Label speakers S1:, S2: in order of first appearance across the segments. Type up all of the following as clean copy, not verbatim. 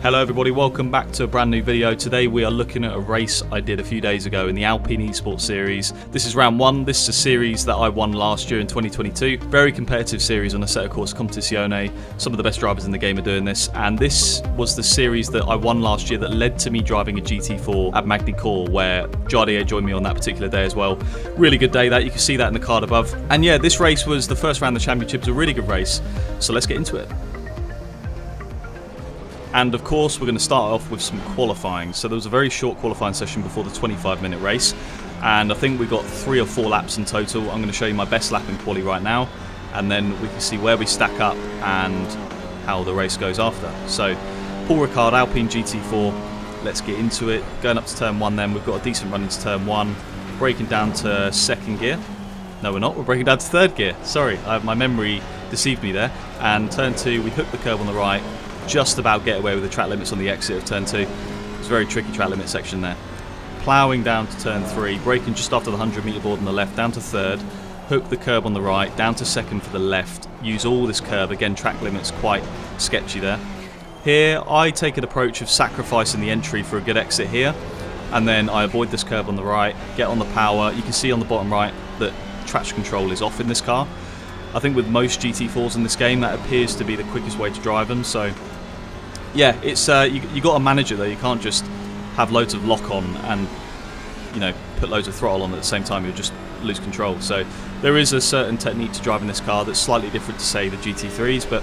S1: Hello everybody, welcome back to a brand new video. Today we are looking at a race I did a few days ago in the Alpine Esports series. This is round one. This is a series that I won last year in 2022. Very competitive series on Assetto Competizione. Some of the best drivers in the game are doing this, and this was the series that I won last year that led to me driving a GT4 at Magny-Cours, where Jardier joined me on that particular day as well. Really good day that, you can see that in the card above. And yeah, this race was the first round of the championship. It was a really good race, so let's get into it. And of course we're going to start off with some qualifying. So there was a very short qualifying session before the 25-minute race, and I think we got 3 or 4 laps in total. I'm going to show you my best lap in quali right now, and then we can see where we stack up and how the race goes after. So Paul Ricard, Alpine GT4, let's get into it. Going up to turn 1 then, we've got a decent run into turn 1, braking down to 2nd gear. No, we're not, we're braking down to 3rd gear. Sorry, my memory deceived me there. And turn 2, we hook the curb on the right, just about get away with the track limits on the exit of turn 2. It's a very tricky track limit section there. Ploughing down to turn 3, braking just after the 100-metre board on the left, down to 3rd, hook the curb on the right, down to 2nd for the left, use all this curb, again track limits quite sketchy there. Here I take an approach of sacrificing the entry for a good exit here, and then I avoid this curb on the right, get on the power. You can see on the bottom right that traction control is off in this car. I think with most GT4s in this game that appears to be the quickest way to drive them, so yeah, it's you got to manage it though. You can't just have loads of lock on and, you know, put loads of throttle on at the same time. You'll just lose control. So there is a certain technique to driving this car that's slightly different to, say, the GT3s, but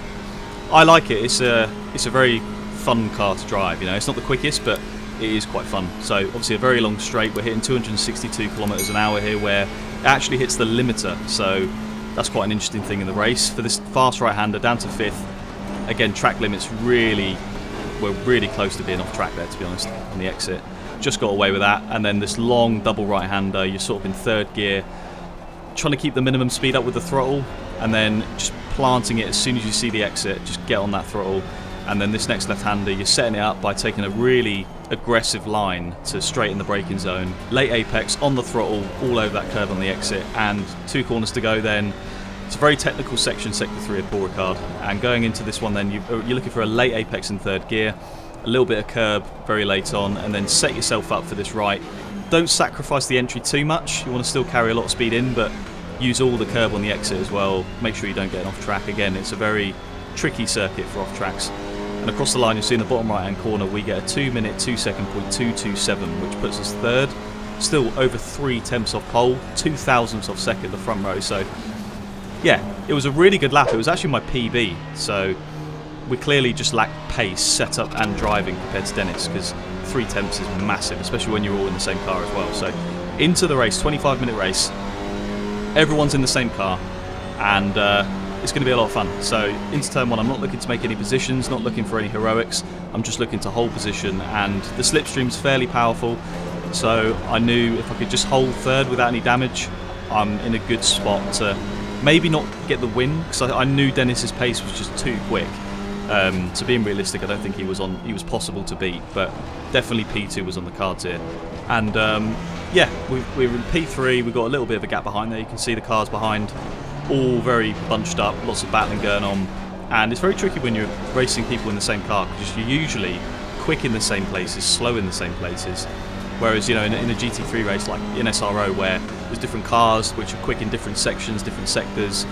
S1: I like it. It's a very fun car to drive. You know, it's not the quickest, but it is quite fun. So obviously a very long straight. We're hitting 262 kilometers an hour here, where it actually hits the limiter. So that's quite an interesting thing in the race. For this fast right-hander down to 5th, again track limits we're really close to being off track there, to be honest, on the exit. Just got away with that. And then this long double right-hander, you're sort of in 3rd gear, trying to keep the minimum speed up with the throttle, and then just planting it as soon as you see the exit, just get on that throttle. And then this next left-hander, you're setting it up by taking a really aggressive line to straighten the braking zone. Late apex on the throttle, all over that curve on the exit, and 2 corners to go then. It's a very technical section, Sector 3 of Paul Ricard. And going into this one then, you're looking for a late apex in 3rd gear, a little bit of curb very late on, and then set yourself up for this right. Don't sacrifice the entry too much. You want to still carry a lot of speed in, but use all the curb on the exit as well. Make sure you don't get off track. Again, it's a very tricky circuit for off tracks. And across the line, you'll see in the bottom right hand corner, we get a 2-minute 2-second.227, which puts us 3rd. Still over 3 tenths off pole, 2 thousandths off second, the front row. So yeah, it was a really good lap. It was actually my PB, so we clearly just lack pace, setup and driving compared to Dennis, because 3 tenths is massive, especially when you're all in the same car as well. So into the race, 25-minute race, everyone's in the same car, and it's going to be a lot of fun. So into turn 1, I'm not looking to make any positions, not looking for any heroics. I'm just looking to hold position, and the slipstream's fairly powerful, so I knew if I could just hold 3rd without any damage, I'm in a good spot to maybe not get the win, because I knew Dennis's pace was just too quick. So being realistic, I don't think he was possible to beat, but definitely P2 was on the cards here. And yeah, we're in P3. We've got a little bit of a gap behind there. You can see the cars behind, all very bunched up, lots of battling going on, and it's very tricky when you're racing people in the same car, because you're usually quick in the same places, slow in the same places. Whereas, you know, in a GT3 race like in SRO, where there's different cars which are quick in different sections, different sectors,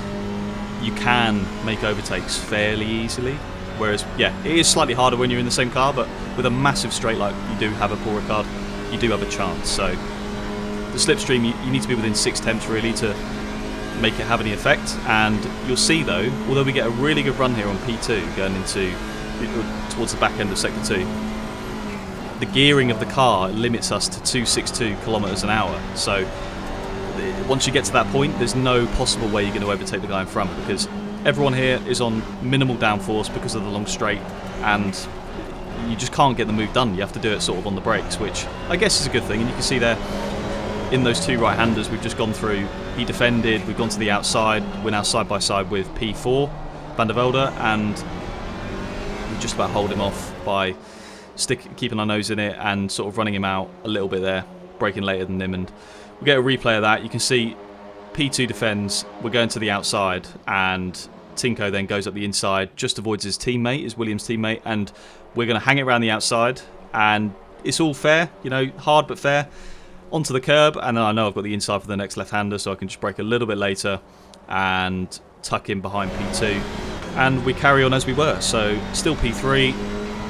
S1: you can make overtakes fairly easily. Whereas, yeah, it is slightly harder when you're in the same car, but with a massive straight like you do have a Paul Ricard, you do have a chance. So the slipstream, you need to be within 6 tenths really to make it have any effect. And you'll see though, although we get a really good run here on P2 going towards the back end of Sector 2, the gearing of the car limits us to 262 kilometers an hour. So once you get to that point, there's no possible way you're going to overtake the guy in front, because everyone here is on minimal downforce because of the long straight, and you just can't get the move done. You have to do it sort of on the brakes, which I guess is a good thing. And you can see there in those 2 right-handers we've just gone through, he defended, we've gone to the outside, we're now side by side with P4 Van der Velde, and we just about hold him off by keeping our nose in it and sort of running him out a little bit there, braking later than him. And we get a replay of that. You can see P2 defends, we're going to the outside, and Tinko then goes up the inside, just avoids his teammate, his Williams teammate, and we're going to hang it around the outside, and it's all fair, you know, hard but fair, onto the curb, and then I know I've got the inside for the next left-hander, so I can just brake a little bit later and tuck in behind P2, and we carry on as we were. So still P3,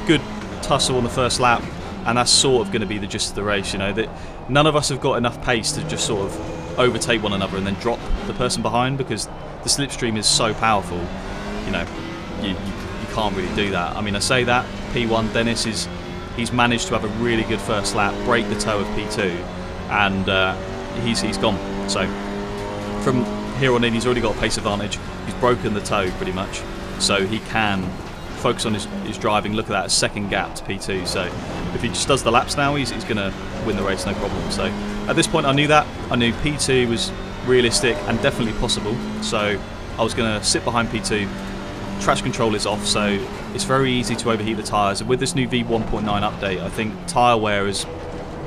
S1: good tussle on the first lap, and that's sort of going to be the gist of the race, you know, that none of us have got enough pace to just sort of overtake one another and then drop the person behind, because the slipstream is so powerful, you know, you can't really do that. I mean, I say that, P1, Dennis, he's managed to have a really good first lap, break the toe of P2, and he's gone. So from here on in, he's already got a pace advantage. He's broken the toe pretty much, so he can focus on his driving. Look at that, second gap to P2, so if he just does the laps now, he's going to win the race, no problem. So at this point I knew that. I knew P2 was realistic and definitely possible, so I was going to sit behind P2. Traction control is off, so it's very easy to overheat the tyres, and with this new V1.9 update, I think tyre wear is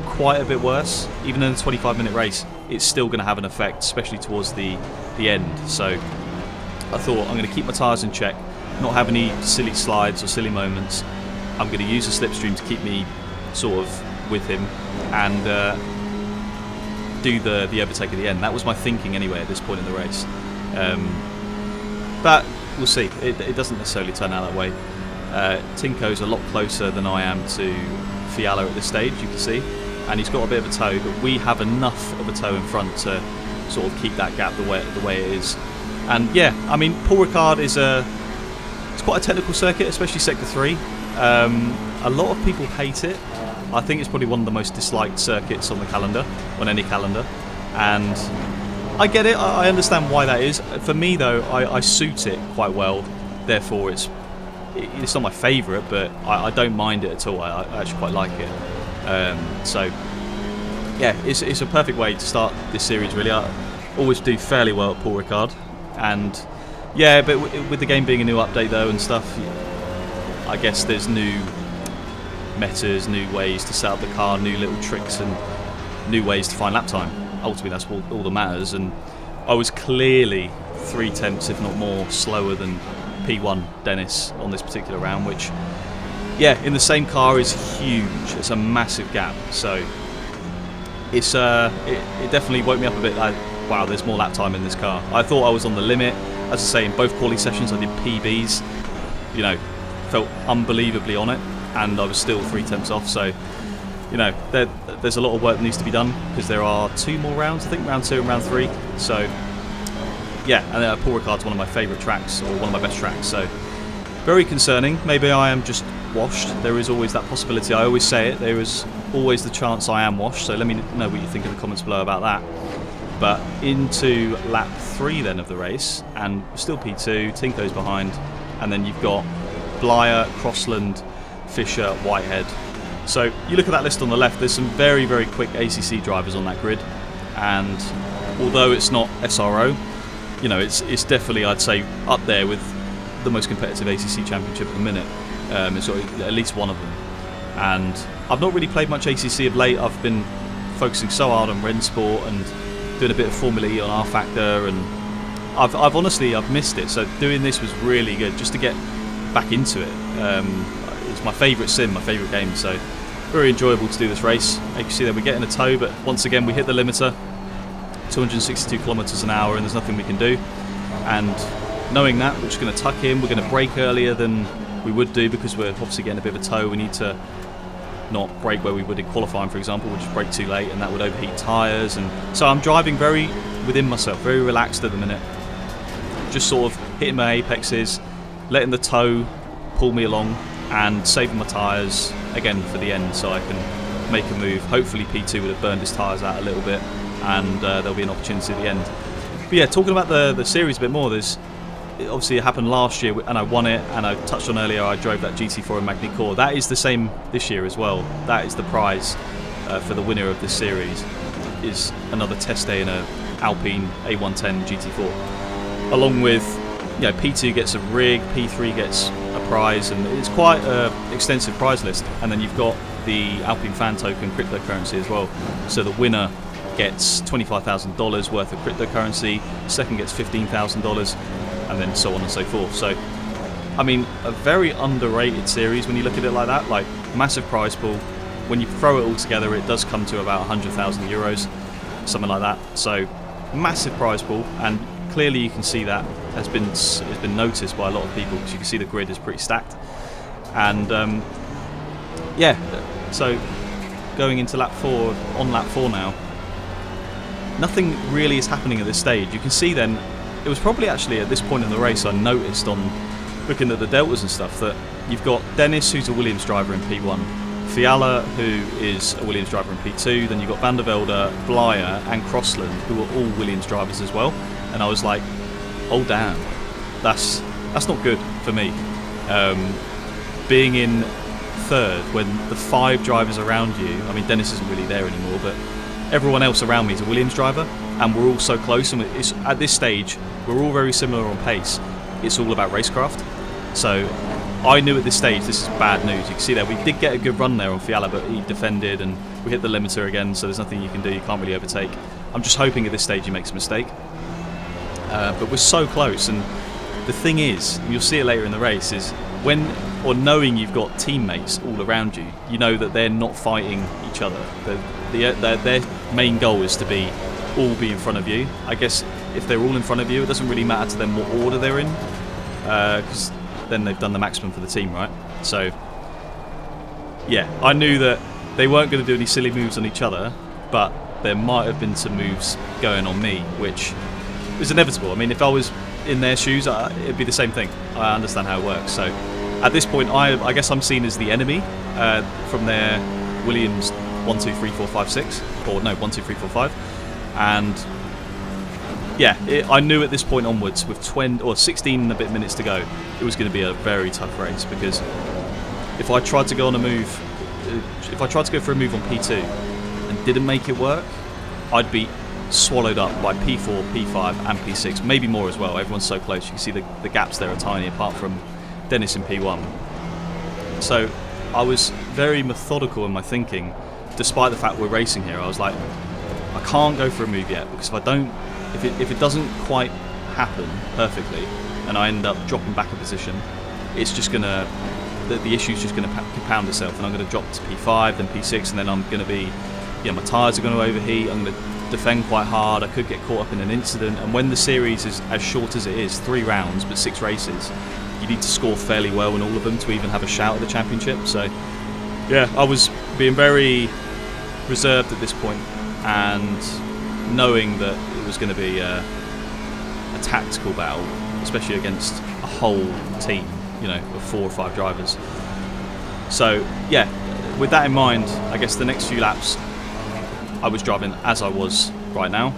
S1: quite a bit worse. Even in a 25-minute race, it's still going to have an effect, especially towards the end. So I thought, I'm going to keep my tyres in check, not have any silly slides or silly moments. I'm going to use the slipstream to keep me sort of with him and do the overtake at the end. That was my thinking anyway at this point in the race. But we'll see. It doesn't necessarily turn out that way. Tinko's a lot closer than I am to Fiala at this stage, you can see, and he's got a bit of a toe, but we have enough of a toe in front to sort of keep that gap the way it is. And yeah, I mean, Paul Ricard it's quite a technical circuit, especially Sector 3. A lot of people hate it. I think it's probably one of the most disliked circuits on the calendar, on any calendar, and I get it. I understand why that is. For me though, I suit it quite well, therefore it's not my favourite, but I don't mind it at all. I actually quite like it. So yeah, it's a perfect way to start this series really. I always do fairly well at Paul Ricard, and yeah, but with the game being a new update though and stuff, I guess there's new metas, new ways to set up the car, new little tricks and new ways to find lap time. Ultimately that's all that matters, and I was clearly 3 tenths if not more slower than P1 Dennis on this particular round, which yeah, in the same car is huge. It's a massive gap, so it's it definitely woke me up a bit. Wow, there's more lap time in this car. I thought I was on the limit. As I say, in both quali sessions I did PBs, you know, felt unbelievably on it, and I was still 3 tenths off. So you know, there's a lot of work that needs to be done, because there are 2 more rounds, I think, round 2 and round 3. So yeah, and Paul Ricard's one of my favourite tracks, or one of my best tracks, so very concerning. Maybe I am just washed. There is always that possibility. I always say it, there is always the chance I am washed, so let me know what you think in the comments below about that. But into lap 3 then of the race, and still P2, Tinko's behind, and then you've got Blyer, Crossland, Fisher, Whitehead. So you look at that list on the left, there's some very, very quick ACC drivers on that grid, and although it's not SRO, you know, it's definitely, I'd say, up there with the most competitive ACC championship at the minute. It's at least one of them. And I've not really played much ACC of late. I've been focusing so hard on Rennsport and doing a bit of Formula E on R Factor, and I've honestly missed it. So doing this was really good, just to get back into it. It's my favourite sim, my favourite game, so very enjoyable to do this race. You can see that we're getting a tow, but once again we hit the limiter, 262 kilometers an hour, and there's nothing we can do. And knowing that, we're just going to tuck in. We're going to brake earlier than we would do, because we're obviously getting a bit of a tow. We need to not brake where we would in qualifying, for example. We'll just brake too late, and that would overheat tyres. And so I'm driving very within myself, very relaxed at the minute, just sort of hitting my apexes, letting the tow pull me along, and saving my tyres again for the end, so I can make a move. Hopefully P2 would have burned his tyres out a little bit, and there'll be an opportunity at the end. But yeah, talking about the series a bit more, obviously it happened last year and I won it, and I touched on earlier I drove that GT4 in Magny Core. That is the same this year as well. That is the prize for the winner of this series, is another test day in a Alpine A110 GT4. Along with, you know, P2 gets a rig, P3 gets a prize, and it's quite an extensive prize list. And then you've got the Alpine fan token cryptocurrency as well. So the winner gets $25,000 worth of cryptocurrency, second gets $15,000. and then so on and so forth. So, I mean, a very underrated series when you look at it like that. Like, massive prize pool. When you throw it all together, it does come to about 100,000 euros, something like that. So, massive prize pool, and clearly you can see that has been noticed by a lot of people, because you can see the grid is pretty stacked. And yeah, so going into lap 4, on lap 4 now, nothing really is happening at this stage. You can see then, it was probably actually at this point in the race I noticed, on looking at the deltas and stuff, that you've got Dennis, who's a Williams driver in P1, Fiala, who is a Williams driver in P2, then you've got Van der Velde, Blyer and Crossland, who are all Williams drivers as well. And I was like, oh damn, that's not good for me. Being in third when the 5 drivers around you, I mean Dennis isn't really there anymore, but everyone else around me is a Williams driver, and we're all so close, and it's, at this stage we're all very similar on pace. It's all about racecraft. So I knew at this stage this is bad news. You can see there we did get a good run there on Fiala, but he defended and we hit the limiter again, so there's nothing you can do. You can't really overtake. I'm just hoping at this stage he makes a mistake, but we're so close. And the thing is, and you'll see it later in the race, is when, or knowing you've got teammates all around you, you know that they're not fighting each other. Their main goal is to all be in front of you. I guess if they're all in front of you, it doesn't really matter to them what order they're in, because then they've done the maximum for the team, right? So yeah, I knew that they weren't going to do any silly moves on each other, but there might have been some moves going on me, which is inevitable. I mean, if I was in their shoes, it'd be the same thing. I understand how it works. So at this point, I guess I'm seen as the enemy from their Williams 1, 2, 3, 4, 5, 6, or no, 1, 2, 3, 4, 5, and yeah, I knew at this point onwards, with 16 and a bit minutes to go, it was going to be a very tough race, because if I tried to go on a move, if I tried to go for a move on P2 and didn't make it work, I'd be swallowed up by P4, P5 and P6, maybe more as well. Everyone's so close. You can see the gaps there are tiny, apart from Dennis in P1. So I was very methodical in my thinking, despite the fact we're racing here. I was like, I can't go for a move yet, because if I don't, if it doesn't quite happen perfectly and I end up dropping back a position, it's just gonna, the issue's just gonna compound itself, and I'm gonna drop to P5, then P6, and then I'm gonna be, my tyres are gonna overheat. I'm gonna defend quite hard. I could get caught up in an incident, and when the series is as short as it is, 3 rounds but 6 races, you need to score fairly well in all of them to even have a shout at the championship. So yeah, I was being very reserved at this point, and knowing that it was going to be a tactical battle, especially against a whole team, of 4 or 5 drivers. So yeah, with that in mind, I guess the next few laps I was driving as I was right now,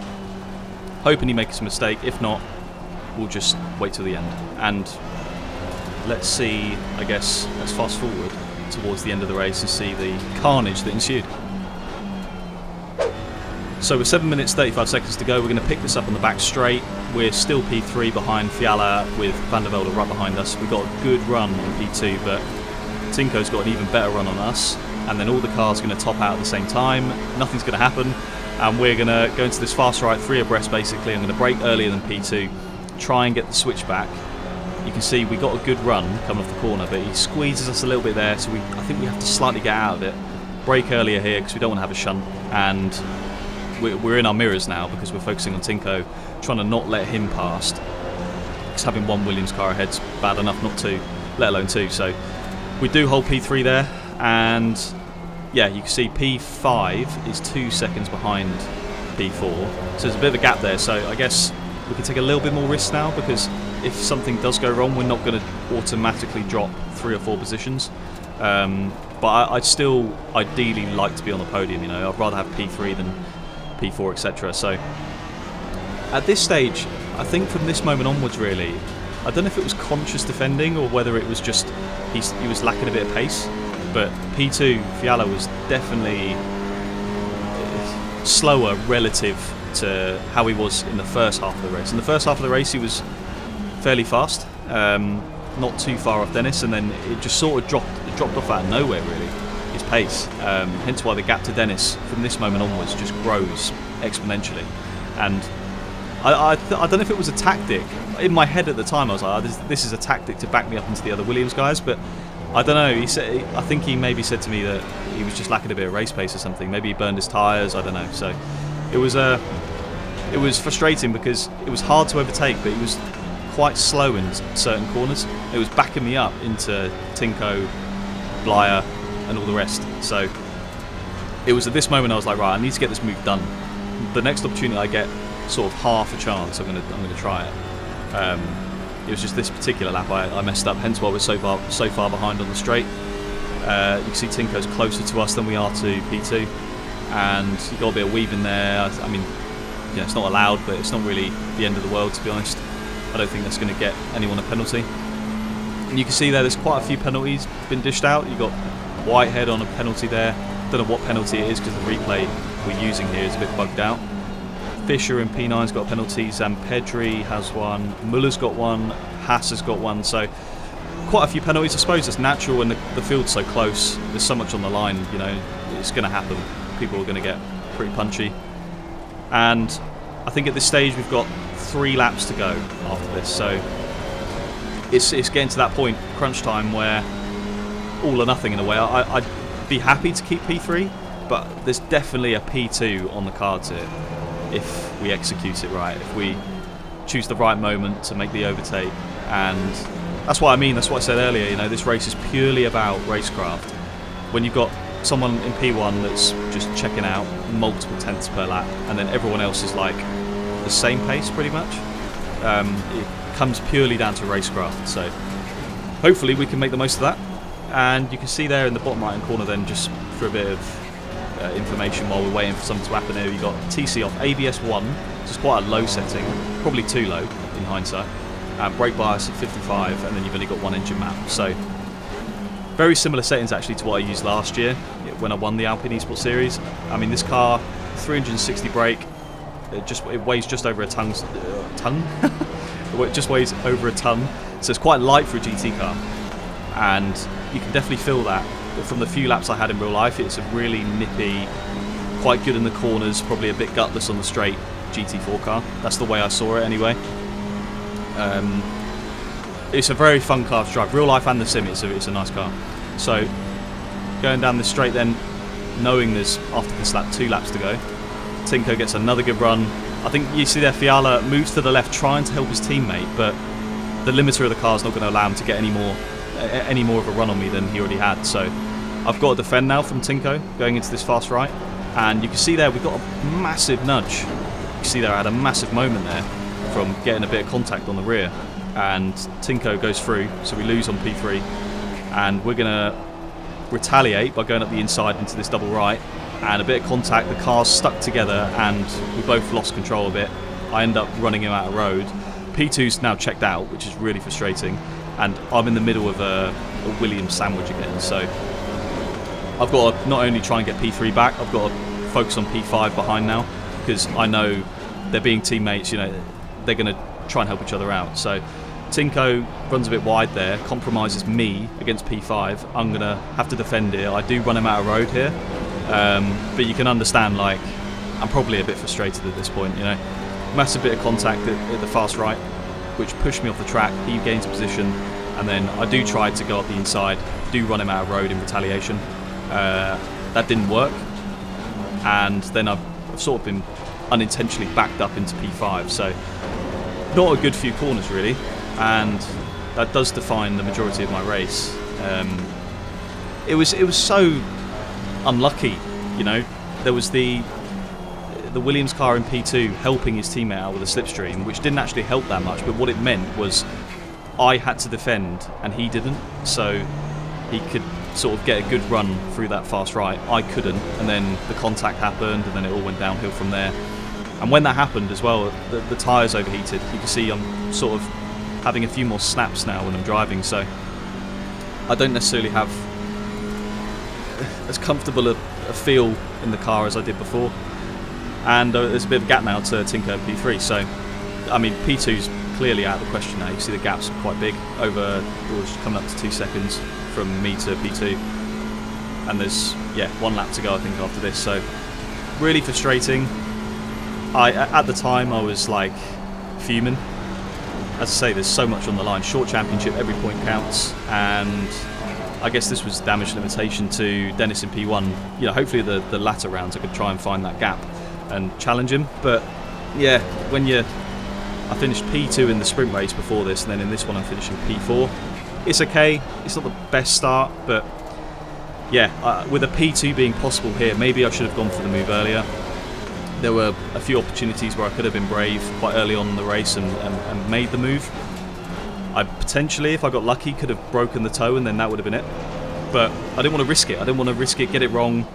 S1: hoping he makes a mistake. If not, we'll just wait till the end. And let's see, I guess, let's fast forward towards the end of the race and see the carnage that ensued. So with 7 minutes 35 seconds to go, we're going to pick this up on the back straight. We're still P3 behind Fiala, with Van der Velde right behind us. We've got a good run on P2, but Tinko's got an even better run on us. And then all the cars are going to top out at the same time. Nothing's going to happen, and we're going to go into this fast right, 3 abreast basically. I'm going to brake earlier than P2, try and get the switch back. You can see we got a good run coming off the corner, but he squeezes us a little bit there, so I think we have to slightly get out of it. Brake earlier here because we don't want to have a shunt, and we're in our mirrors now because we're focusing on Tinko, trying to not let him past, because having 1 Williams car ahead's bad enough, not 2, let alone 2. So we do hold P3 there, and yeah, you can see P5 is 2 seconds behind P4, so there's a bit of a gap there. So I guess we can take a little bit more risk now, because if something does go wrong, we're not going to automatically drop 3 or 4 positions. But I'd still ideally like to be on the podium. I'd rather have P3 than P4, etc. So at this stage, I think from this moment onwards, really, I don't know if it was conscious defending or whether it was just he was lacking a bit of pace. But P2, Fiala, was definitely slower relative to how he was in the first half of the race. In the first half of the race, he was fairly fast, not too far off Dennis, and then it just sort of dropped off out of nowhere, really, his pace. Hence why the gap to Dennis from this moment onwards just grows exponentially. And I don't know if it was a tactic. In my head at the time, I was like, oh, this is a tactic to back me up into the other Williams guys, but I don't know. I think he maybe said to me that he was just lacking a bit of race pace or something. Maybe he burned his tyres. I don't know. So it was frustrating because it was hard to overtake, but he was quite slow in certain corners. It was backing me up into Tinko, Blyer, and all the rest. So it was at this moment I was like, right, I need to get this move done. The next opportunity I get, sort of half a chance, I'm gonna try it. It was just this particular lap I messed up, hence why we're so far behind on the straight. You can see Tinko's closer to us than we are to P2, and you got a bit of weaving there. I mean, yeah, it's not allowed, but it's not really the end of the world, to be honest. I don't think that's going to get anyone a penalty. And you can see there's quite a few penalties been dished out. You got Whitehead on a penalty there. Don't know what penalty it is because the replay we're using here is a bit bugged out. Fisher in P9's got a penalty, Zampedri has one, Muller's got one, Haas has got one, so quite a few penalties. I suppose it's natural when the field's so close, there's so much on the line, you know, it's going to happen. People are going to get pretty punchy. And I think at this stage we've got 3 laps to go after this, so it's getting to that point, crunch time, where all or nothing in a way. I'd be happy to keep P3, but there's definitely a P2 on the cards here. If we execute it right, if we choose the right moment to make the overtake. And that's what I mean, that's what I said earlier, you know, this race is purely about racecraft. When you've got someone in P1 that's just checking out multiple tenths per lap, and then everyone else is like the same pace pretty much, it comes purely down to racecraft. So hopefully we can make the most of that. And you can see there in the bottom right hand corner then, just for a bit of information while we're waiting for something to happen here, you've got TC off, ABS 1, which is quite a low setting, probably too low in hindsight, brake bias at 55, and then you've only got 1 engine map. So very similar settings actually to what I used last year when I won the Alpine Esports Series. I mean, this car, 360 brake, it weighs just over a ton? It just weighs over a ton, so it's quite light for a GT car, and you can definitely feel that. From the few laps I had in real life, it's a really nippy, quite good in the corners, probably a bit gutless on the straight GT4 car. That's the way I saw it anyway. It's a very fun car to drive, real life and the sim. It's a nice car. So going down this straight then, knowing there's after this lap 2 laps to go, Tinko gets another good run. I think you see there Fiala moves to the left trying to help his teammate, but the limiter of the car is not going to allow him to get any more of a run on me than he already had. So I've got to defend now from Tinko going into this fast right, and you can see there we've got a massive nudge. You can see there I had a massive moment there from getting a bit of contact on the rear, and Tinko goes through, so we lose on P3, and we're going to retaliate by going up the inside into this double right, and a bit of contact, the cars stuck together and we both lost control a bit. I end up running him out of road. P2's now checked out, which is really frustrating, and I'm in the middle of a Williams sandwich again, so I've got to not only try and get P3 back, I've got to focus on P5 behind now, because I know they're being teammates, you know, they're going to try and help each other out. So Tinko runs a bit wide there, compromises me against P5. I'm going to have to defend here. I do run him out of road here, but you can understand, like, I'm probably a bit frustrated at this point, you know. Massive bit of contact at the fast right, which pushed me off the track. He gains a position, and then I do try to go up the inside, do run him out of road in retaliation. That didn't work, and then I've sort of been unintentionally backed up into P5, so not a good few corners really, and that does define the majority of my race. It was so unlucky, you know. There was the Williams car in P2 helping his teammate out with a slipstream, which didn't actually help that much, but what it meant was I had to defend and he didn't, so he could sort of get a good run through that fast right. I couldn't, and then the contact happened, and then it all went downhill from there. And when that happened as well, the tyres overheated. You can see I'm sort of having a few more snaps now when I'm driving, so I don't necessarily have as comfortable a feel in the car as I did before. And there's a bit of a gap now to Tinko and P3, so I mean P2's clearly out of the question now. You see the gaps are quite big, over coming up to 2 seconds from me to P2, and there's 1 lap to go I think after this, so really frustrating. At the time I was like fuming. As I say, there's so much on the line. Short championship, every point counts, and I guess this was damage limitation to Dennis in P1. You know, hopefully the latter rounds I could try and find that gap and challenge him. But yeah, I finished P2 in the sprint race before this, and then in this one I'm finishing P4. It's okay. It's not the best start, but yeah, with a P2 being possible here, maybe I should have gone for the move earlier. There were a few opportunities where I could have been brave quite early on in the race and made the move. I potentially, if I got lucky, could have broken the toe and then that would have been it. But I didn't want to risk it. I didn't want to risk it, get it wrong,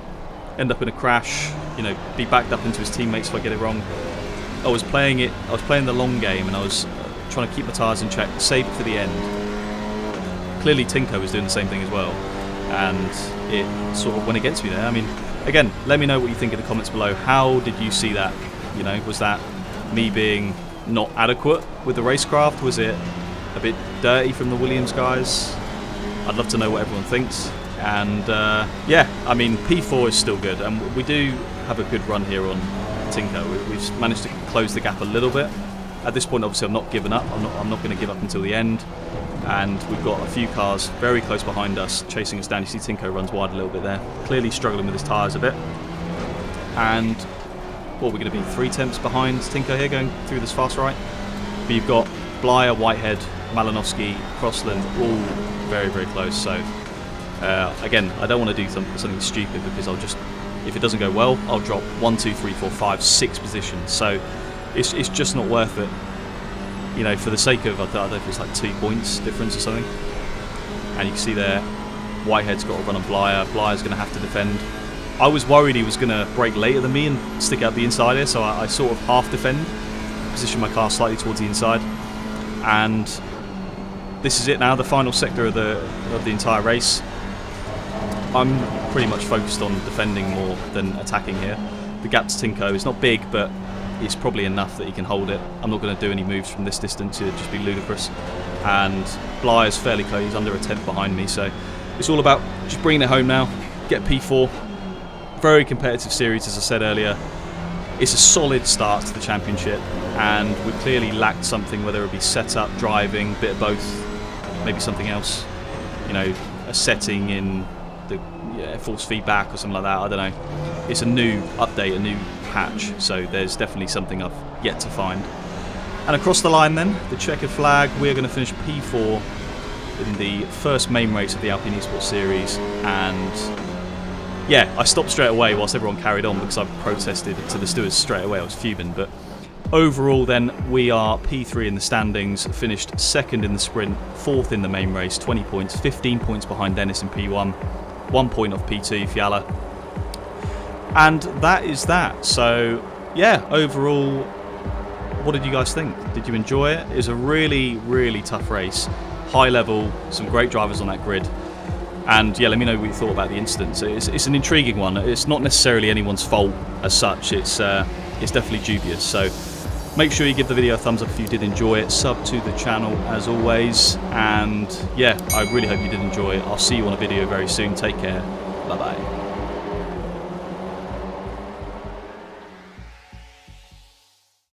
S1: end up in a crash, you know, be backed up into his teammates if I get it wrong. I was playing the long game, and I was trying to keep my tyres in check, save it for the end. Clearly Tinko was doing the same thing as well, and it sort of went against me there. I mean, again, let me know what you think in the comments below. How did you see that? You know, was that me being not adequate with the racecraft? Was it a bit dirty from the Williams guys? I'd love to know what everyone thinks. And yeah, I mean, P4 is still good, and we do have a good run here on Tinko. We've managed to close the gap a little bit. At this point, obviously, I'm not giving up. I'm not going to give up until the end. And we've got a few cars very close behind us, chasing us down. You see Tinko runs wide a little bit there, clearly struggling with his tyres a bit. And well, we're going to be 3 tenths behind Tinko here, going through this fast right. But you've got Blyer, Whitehead, Malinowski, Crossland, all very, very close. So again, I don't want to do something stupid, because I'll just, if it doesn't go well, I'll drop 1, 2, 3, 4, 5, 6 positions. So it's just not worth it. You know, for the sake of, I don't know if it's like 2 points difference or something. And you can see there, Whitehead's got to run on Blyer. Blyer's going to have to defend. I was worried he was going to brake later than me and stick out the inside here, so I sort of half defend, position my car slightly towards the inside. And this is it now, the final sector of the entire race. I'm pretty much focused on defending more than attacking here. The gap to Tinko is not big, but it's probably enough that he can hold it. I'm not going to do any moves from this distance, it'd just be ludicrous. And Blyer's fairly close, he's under a tenth behind me, so it's all about just bringing it home now, get P4. Very competitive series, as I said earlier. It's a solid start to the championship, and we clearly lacked something, whether it be setup, driving, bit of both, maybe something else. You know, a setting in the force feedback or something like that, I don't know. It's a new update, a new patch, so there's definitely something I've yet to find. And across the line then, the checkered flag, we're going to finish P4 in the first main race of the Alpine Esports Series. And yeah, I stopped straight away whilst everyone carried on, because I protested to the stewards straight away. I was fuming. But overall then, we are P3 in the standings, finished 2nd in the sprint, 4th in the main race, 20 points, 15 points behind Dennis in P1, 1 point off P2, Fiala. And that is that. So yeah, overall, what did you guys think? Did you enjoy it? It was a really, really tough race. High level, some great drivers on that grid. And yeah, let me know what you thought about the incident. So it's an intriguing one. It's not necessarily anyone's fault as such. It's definitely dubious. So make sure you give the video a thumbs up if you did enjoy it. Sub to the channel as always. And yeah, I really hope you did enjoy it. I'll see you on a video very soon. Take care. Bye bye.